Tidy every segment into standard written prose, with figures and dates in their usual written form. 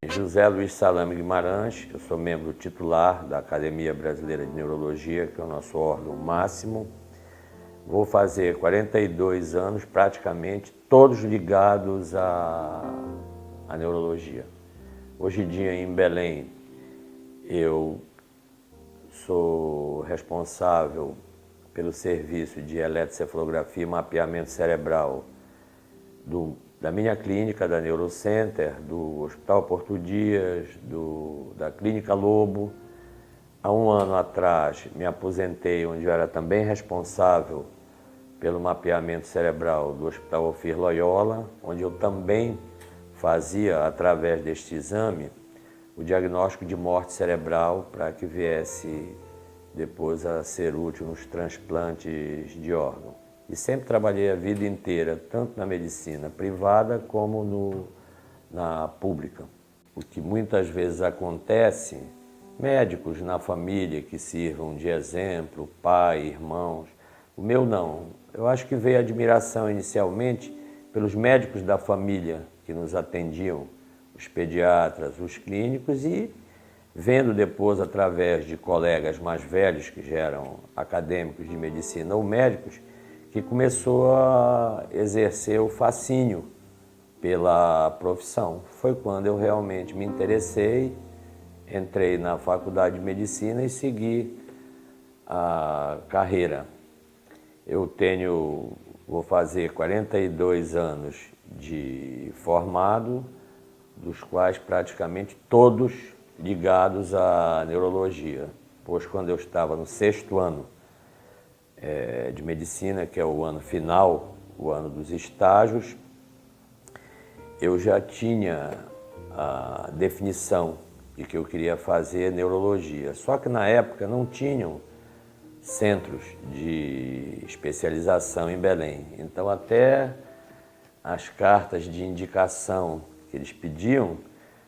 José Luiz Salame Guimarães, eu sou membro titular da Academia Brasileira de Neurologia, que é o nosso órgão máximo. Vou fazer 42 anos, praticamente, todos ligados à neurologia. Hoje em dia, em Belém, eu sou responsável pelo serviço de eletrocefalografia e mapeamento cerebral da minha clínica, da Neurocenter, do Hospital Porto Dias, da Clínica Lobo. Há um ano atrás me aposentei, onde eu era também responsável pelo mapeamento cerebral do Hospital Ofir Loyola, onde eu também fazia, através deste exame, o diagnóstico de morte cerebral para que viesse depois a ser útil nos transplantes de órgão. E sempre trabalhei a vida inteira, tanto na medicina privada como na pública. O que muitas vezes acontece, médicos na família que sirvam de exemplo, pai, irmãos. O meu não. Eu acho que veio a admiração inicialmente pelos médicos da família que nos atendiam, os pediatras, os clínicos, e vendo depois através de colegas mais velhos que já eram acadêmicos de medicina ou médicos, que começou a exercer o fascínio pela profissão. Foi quando eu realmente me interessei, entrei na faculdade de medicina e segui a carreira. Vou fazer 42 anos de formado, dos quais praticamente todos ligados à neurologia. Pois quando eu estava no 6º ano de medicina, que é o ano final, o ano dos estágios, eu já tinha a definição de que eu queria fazer neurologia. Só que na época não tinham centros de especialização em Belém. Então até as cartas de indicação que eles pediam,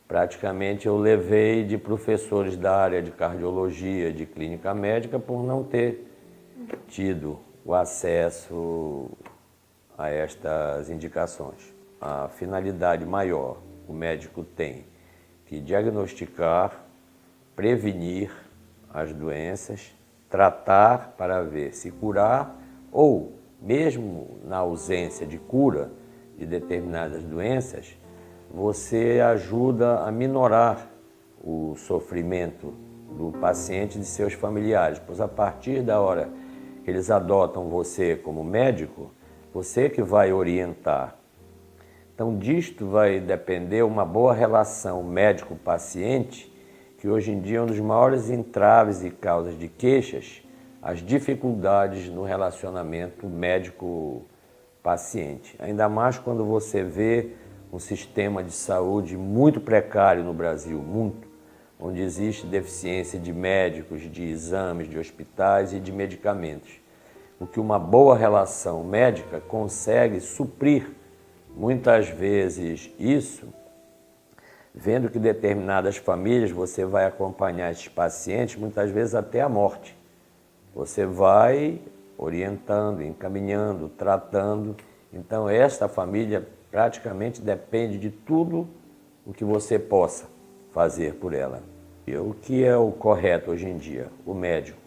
praticamente eu levei de professores da área de cardiologia, de clínica médica, por não ter tido o acesso a estas indicações. A finalidade maior o médico tem que diagnosticar, prevenir as doenças, tratar para ver se curar ou, mesmo na ausência de cura de determinadas doenças, você ajuda a minorar o sofrimento do paciente e de seus familiares, pois a partir da hora que eles adotam você como médico, você que vai orientar. Então, disto vai depender uma boa relação médico-paciente, que hoje em dia é um dos maiores entraves e causas de queixas, as dificuldades no relacionamento médico-paciente. Ainda mais quando você vê um sistema de saúde muito precário no Brasil, muito, onde existe deficiência de médicos, de exames, de hospitais e de medicamentos. O que uma boa relação médica consegue suprir, muitas vezes, isso, vendo que determinadas famílias você vai acompanhar esses pacientes, muitas vezes até a morte. Você vai orientando, encaminhando, tratando. Então, esta família praticamente depende de tudo o que você possa fazer por ela. E o que é o correto hoje em dia? O médico,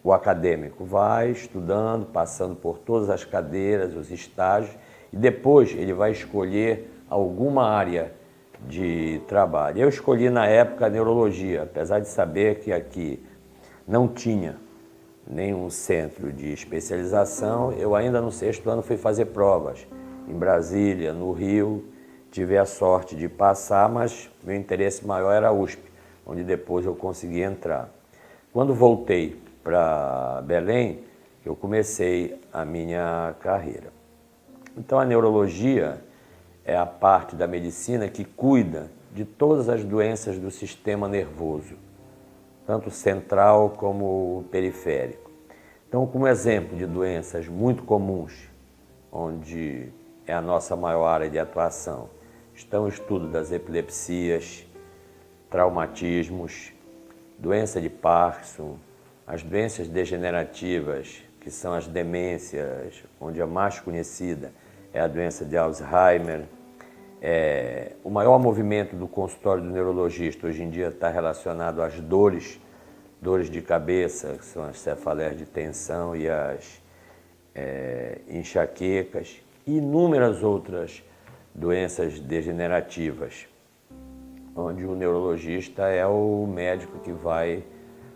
o acadêmico, vai estudando, passando por todas as cadeiras, os estágios, e depois ele vai escolher alguma área de trabalho. Eu escolhi na época a neurologia, apesar de saber que aqui não tinha nenhum centro de especialização. Eu ainda no 6º ano fui fazer provas em Brasília, no Rio, tive a sorte de passar, mas meu interesse maior era a USP, onde depois eu consegui entrar. Quando voltei para Belém, eu comecei a minha carreira. Então a neurologia é a parte da medicina que cuida de todas as doenças do sistema nervoso, tanto central como periférico. Então, como exemplo de doenças muito comuns, onde é a nossa maior área de atuação, estão o estudo das epilepsias, traumatismos, doença de Parkinson, as doenças degenerativas, que são as demências, onde a mais conhecida é a doença de Alzheimer, O maior movimento do consultório do neurologista hoje em dia está relacionado às dores de cabeça, que são as cefaleias de tensão e as enxaquecas, e inúmeras outras doenças degenerativas, onde o neurologista é o médico que vai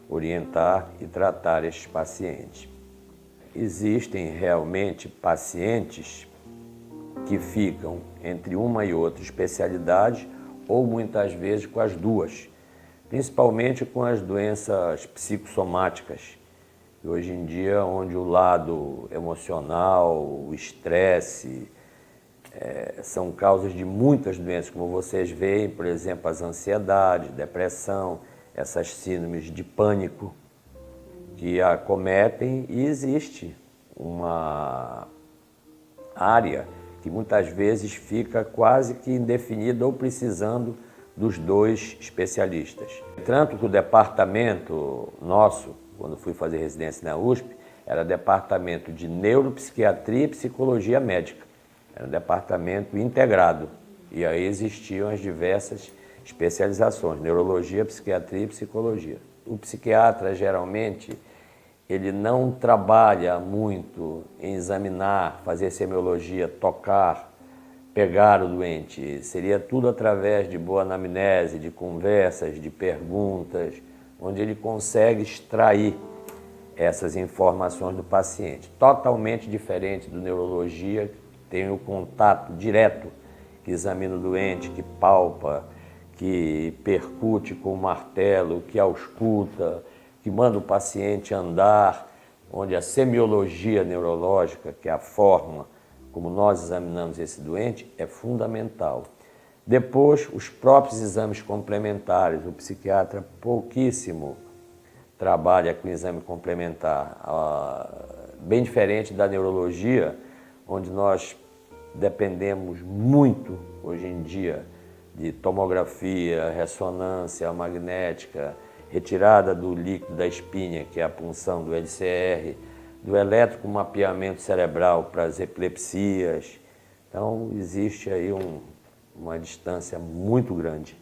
orientar e tratar esses pacientes. Existem realmente pacientes que ficam entre uma e outra especialidade, ou muitas vezes com as duas, principalmente com as doenças psicossomáticas, e hoje em dia onde o lado emocional, o estresse, são causas de muitas doenças, como vocês veem, por exemplo, as ansiedades, depressão, essas síndromes de pânico que acometem, e existe uma área que muitas vezes fica quase que indefinida ou precisando dos dois especialistas. Tanto que o departamento nosso, quando fui fazer residência na USP, era departamento de neuropsiquiatria e psicologia médica. Era um departamento integrado. E aí existiam as diversas especializações, neurologia, psiquiatria e psicologia. O psiquiatra, geralmente, ele não trabalha muito em examinar, fazer semiologia, tocar, pegar o doente. Seria tudo através de boa anamnese, de conversas, de perguntas, onde ele consegue extrair essas informações do paciente. Totalmente diferente do neurologia, que tem o contato direto, que examina o doente, que palpa, que percute com o martelo, que ausculta, que manda o paciente andar, onde a semiologia neurológica, que é a forma como nós examinamos esse doente, é fundamental. Depois, os próprios exames complementares. O psiquiatra pouquíssimo trabalha com exame complementar, bem diferente da neurologia, onde nós dependemos muito, hoje em dia, de tomografia, ressonância magnética, retirada do líquido da espinha, que é a punção do LCR, do elétrico mapeamento cerebral para as epilepsias. Então, existe aí uma distância muito grande.